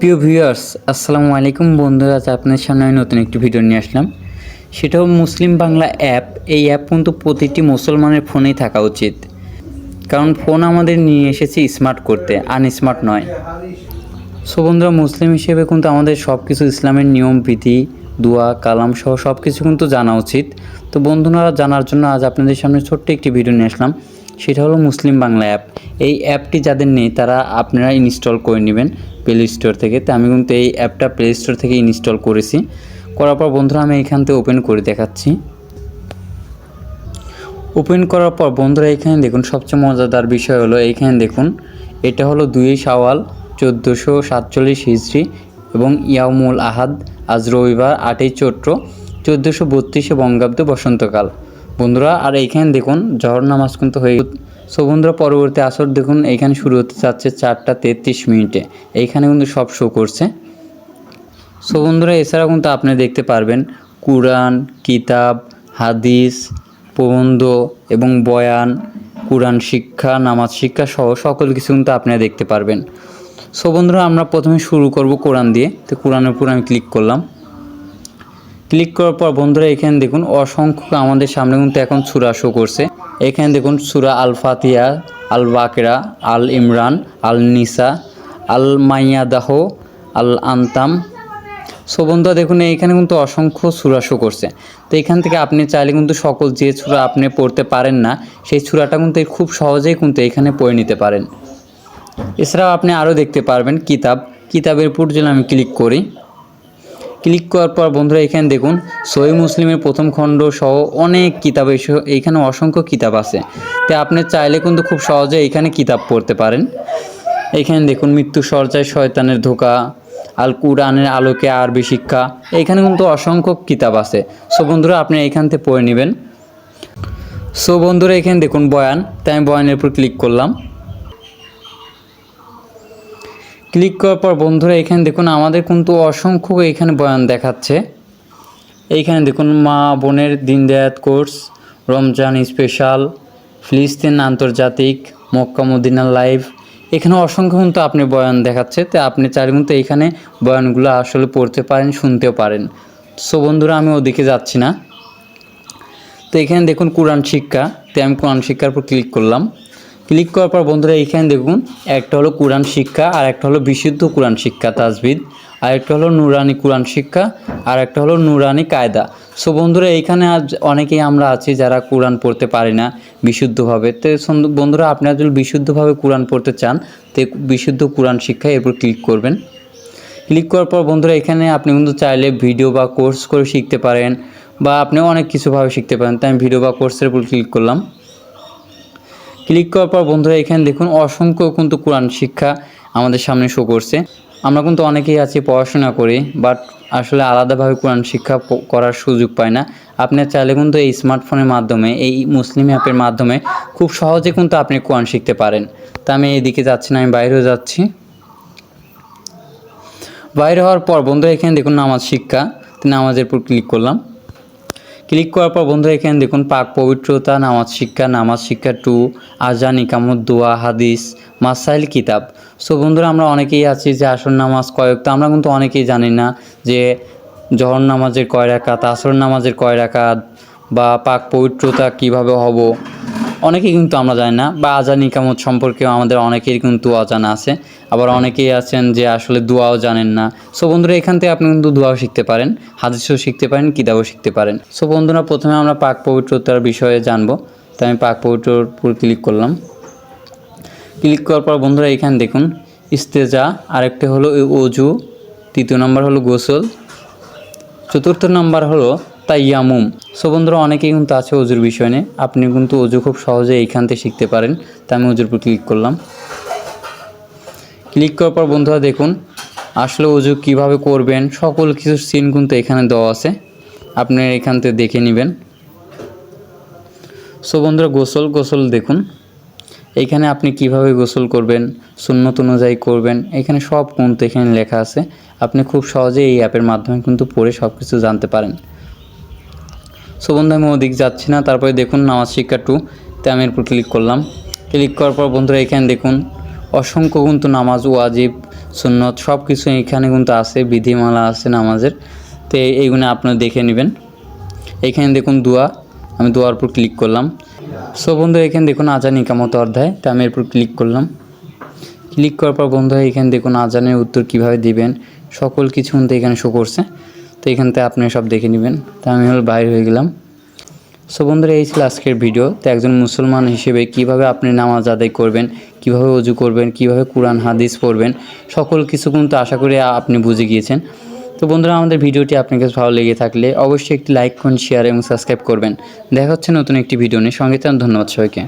প্রিয় ভিউয়ার্স, আসসালামু আলাইকুম বন্ধুরা। আজ আপনাদের সামনে আমি নতুন একটি ভিডিও নিয়ে আসলাম। সেটাও মুসলিম বাংলা অ্যাপ। এই অ্যাপ কিন্তু প্রতিটি মুসলমানের ফোনেই থাকা উচিত, কারণ ফোন আমাদের নিয়ে এসেছে স্মার্ট করতে, আনস্মার্ট নয়। সো বন্ধুরা, মুসলিম হিসেবে কিন্তু আমাদের সব কিছু ইসলামের নিয়ম বিধি, দোয়া কালাম সহ সব কিছু কিন্তু জানা উচিত। তো বন্ধুরা, জানার জন্য আজ আপনাদের সামনে ছোট্ট একটি ভিডিও নিয়ে আসলাম। সেটা হলো মুসলিম বাংলা অ্যাপ। এই অ্যাপটি যাদের নেই তারা আপনারা ইনস্টল করে নেবেন প্লে স্টোর থেকে। তো আমি কিন্তু এই অ্যাপটা প্লে স্টোর থেকে ইনস্টল করেছি। করার পর বন্ধুরা আমি এখান থেকে ওপেন করে দেখাচ্ছি। ওপেন করার পর বন্ধুরা এখানে দেখুন, সবচেয়ে মজাদার বিষয় হলো এইখানে দেখুন, এটা হলো 2 শাওয়াল 1447 হিজরি এবং ইয়াউমুল আহাদ, আজ রবিবার 8ই চৈত্র 1432 বঙ্গাব্দ বসন্তকাল বন্ধুরা। আর এইখানে দেখুন জহর নামাজ কিন্তু হয়ে গেছে। সো বন্ধুরা, পরবর্তী আসর দেখুন এইখানে শুরু হতে যাচ্ছে 4:33 এইখানে কিন্তু সব শো করছে। সো বন্ধুরা, এছাড়াও কিন্তু আপনি দেখতে পারবেন কুরআন, কিতাব, হাদিস, প্রবন্ধ এবং বয়ান, কুরআন শিক্ষা, নামাজ শিক্ষা সহ সকল কিছু কিন্তু আপনারা দেখতে পারবেন। সো বন্ধুরা, আমরা প্রথমে শুরু করব কোরআন দিয়ে। তো কোরআনের উপর আমি ক্লিক করলাম। ক্লিক করার পর বন্ধুরা এখানে দেখুন অসংখ্য আমাদের সামনে কিন্তু এখন সূরা শো করছে। এখানে দেখুন সূরা আল ফাতিহা, আল বাকেরা, আল ইমরান, আল নিসা, আল মাইয়াদাহ, আল আনতাম। সো বন্ধুরা দেখুন এইখানে কিন্তু অসংখ্য সূরা শো করছে। তো এখান থেকে আপনি চাইলে কিন্তু সকল যে সূরা আপনি পড়তে পারেন না সেই সূরাটা কিন্তু খুব সহজেই কিন্তু এখানে পড়ে নিতে পারেন। এছাড়াও আপনি আরও দেখতে পারবেন কিতাবের উপর যদি আমি ক্লিক করি, ক্লিক করার পর বন্ধুরা এখানে দেখুন সহিহ মুসলিমের প্রথম খণ্ড সহ অনেক কিতাব, এইখানে অসংখ্য কিতাব আছে। তো আপনি চাইলে কিন্তু খুব সহজে এইখানে কিতাব পড়তে পারেন। এইখানে দেখুন মৃত্যু সজ্জায় শয়তানের ধোঁকা, আল কুরআনের আলোকে আরবি শিক্ষা, এইখানে কিন্তু অসংখ্য কিতাব আছে। সো বন্ধুরা আপনি এইখান থেকে পড়ে নেবেন। সো বন্ধুরা এখানে দেখুন বয়ান, তাই আমি বয়ানের উপর ক্লিক করলাম। ক্লিক করার পর বন্ধুরা এখানে দেখুন আমাদের কিন্তু অসংখ্য এখানে বয়ান দেখাচ্ছে। এইখানে দেখুন মা বোনের দিন দায়াত কোর্স, রমজান স্পেশাল, ফিলিস্তিন আন্তর্জাতিক, মক্কা মদিনা লাইভ, এখানে অসংখ্য কিন্তু আপনি বয়ান দেখাচ্ছে। তো আপনি চাইলে কিন্তু এইখানে বয়ানগুলো আসলে পড়তে পারেন, শুনতেও পারেন। সো বন্ধুরা আমি ওদিকে যাচ্ছি না। তো এখানে দেখুন কোরআন শিক্ষা, তো আমি কোরআন শিক্ষার উপর ক্লিক করলাম। ক্লিক করার পর বন্ধুরা এইখানে দেখুন একটা হলো কোরআন শিক্ষা, আর একটা হলো বিশুদ্ধ কোরআন শিক্ষা তাজবিদ, আর একটা হলো নুরানি কোরআন শিক্ষা, আর একটা হলো নুরানি কায়দা। সো বন্ধুরা এইখানে আজ অনেকেই আমরা আছি যারা কোরআন পড়তে পারি না বিশুদ্ধভাবে। তো বন্ধুরা আপনারা যদি বিশুদ্ধভাবে কোরআন পড়তে চান তো বিশুদ্ধ কোরআন শিক্ষা এরপর ক্লিক করবেন। ক্লিক করার পর বন্ধুরা এখানে আপনি কিন্তু চাইলে ভিডিও বা কোর্স করে শিখতে পারেন, বা আপনি অনেক কিছুভাবে শিখতে পারেন। তাই আমি ভিডিও বা কোর্সের উপর ক্লিক করলাম। ক্লিক করার পর বন্ধুরা এখানে দেখুন অসংখ্য কিন্তু কোরআন শিক্ষা আমাদের সামনে শো করছে। আমরা কিন্তু অনেকেই আছি পড়াশোনা করি, বাট আসলে আলাদাভাবে কোরআন শিক্ষা করার সুযোগ পায় না। আপনি চাইলে কিন্তু এই স্মার্টফোনের মাধ্যমে, এই মুসলিম অ্যাপের মাধ্যমে খুব সহজে কিন্তু আপনি কোরআন শিখতে পারেন। তা আমি এইদিকে যাচ্ছি না, আমি বাইরেও যাচ্ছি। বাইরে হওয়ার পর বন্ধুরা এখানে দেখুন নামাজ শিক্ষা, নামাজের উপর ক্লিক করলাম। ক্লিক করার পর বন্ধুরা এখানে দেখুন পাক পবিত্রতা, নামাজ শিক্ষা 2, আজান, ইকামত, দোয়া, হাদিস, মাসাইল, কিতাব। সো বন্ধুরা আমরা অনেকেই আছি যে আসর নামাজ কয় ওয়াক্ত আমরা কিন্তু অনেকেই জানি না, যে জহর নামাজের কয় রাকাত, আসর নামাজের কয় রাকাত, বা পাক পবিত্রতা কীভাবে হব অনেকেই কিন্তু আমরা জানি না, বা আজান ইকামত সম্পর্কেও আমাদের অনেকেই কিন্তু অজানা আছে। আবার অনেকেই আছেন যে আসলে দোয়াও জানেন না। সো বন্ধুরা এখান থেকে আপনি কিন্তু দোয়াও শিখতে পারেন, হাদিসও শিখতে পারেন, কিতাবও শিখতে পারেন। সো বন্ধুরা প্রথমে আমরা পাক পবিত্রতার বিষয়ে জানবো। তাই আমি পাক পবিত্রর উপর ক্লিক করলাম। ক্লিক করার পর বন্ধুরা এখানে দেখুন ইস্তেজা, আরেকটা হলো অজু, 3 নম্বর হলো গোসল, 4 নম্বর হলো তাইয়ামুম। সো বন্ধুরা অনেকেই কিন্তু আছে অজুর বিষয় নিয়ে, আপনি কিন্তু অজু খুব সহজে এইখান থেকে শিখতে পারেন। তাই আমি অজুর উপর ক্লিক করলাম। ক্লিক করার পর বন্ধুরা দেখুন আসলে অজু কীভাবে করবেন সকল কিছু সিন কিন্তু এখানে দেওয়া আছে, আপনি এখান থেকে দেখে নেবেন। সো বন্ধুরা গোসল দেখুন এইখানে আপনি কিভাবে গোসল করবেন, সুন্নত অনুযায়ী করবেন, এখানে সব কিন্তু এখানে লেখা আছে। আপনি খুব সহজে এই অ্যাপের মাধ্যমে কিন্তু পড়ে সব কিছু জানতে পারেন। সো বন্ধু আমি ওদিক যাচ্ছি না। তারপরে দেখুন নামাজ শিক্ষা 2, তে আমি এর উপর ক্লিক করলাম। ক্লিক করার পর বন্ধুরা এখানে দেখুন অসংখ্য কিন্তু নামাজ, ওয়াজিব, সুন্নত সব কিছু এখানে কিন্তু আছে, বিধিমালা আছে নামাজের। তো এইগুলো আপনারা দেখে নেবেন। এখানে দেখুন দোয়া, আমি দোয়ার উপর ক্লিক করলাম। সো বন্ধু এখানে দেখুন আজান ইকামত অধ্যায়, তো আমি এর উপর ক্লিক করলাম। ক্লিক করার পর বন্ধু এখানে দেখুন আজানের উত্তর কিভাবে দিবেন সকল কিছু কিন্তু এখানে শো করছে। তো এখান থেকে আপনি সব দেখে নেবেন। তো আমি বাইরে হয়ে গেলাম। সো বন্ধুরা এই ছিল আজকের ভিডিও। তো একজন মুসলমান হিসেবে কিভাবে আপনি নামাজ আদায় করবেন, কিভাবে ওযু করবেন, কিভাবে কোরআন হাদিস পড়বেন, সকল কিছু কিন্তু আশা করি আপনি বুঝে গিয়েছেন। তো বন্ধুরা আমাদের ভিডিওটি আপনার কাছে ভালো লেগে থাকলে অবশ্যই একটি লাইক করুন, শেয়ার এবং সাবস্ক্রাইব করবেন। দেখা হচ্ছে নতুন একটি ভিডিও নিয়ে। সঙ্গে থাকুন। ধন্যবাদ সবাইকে।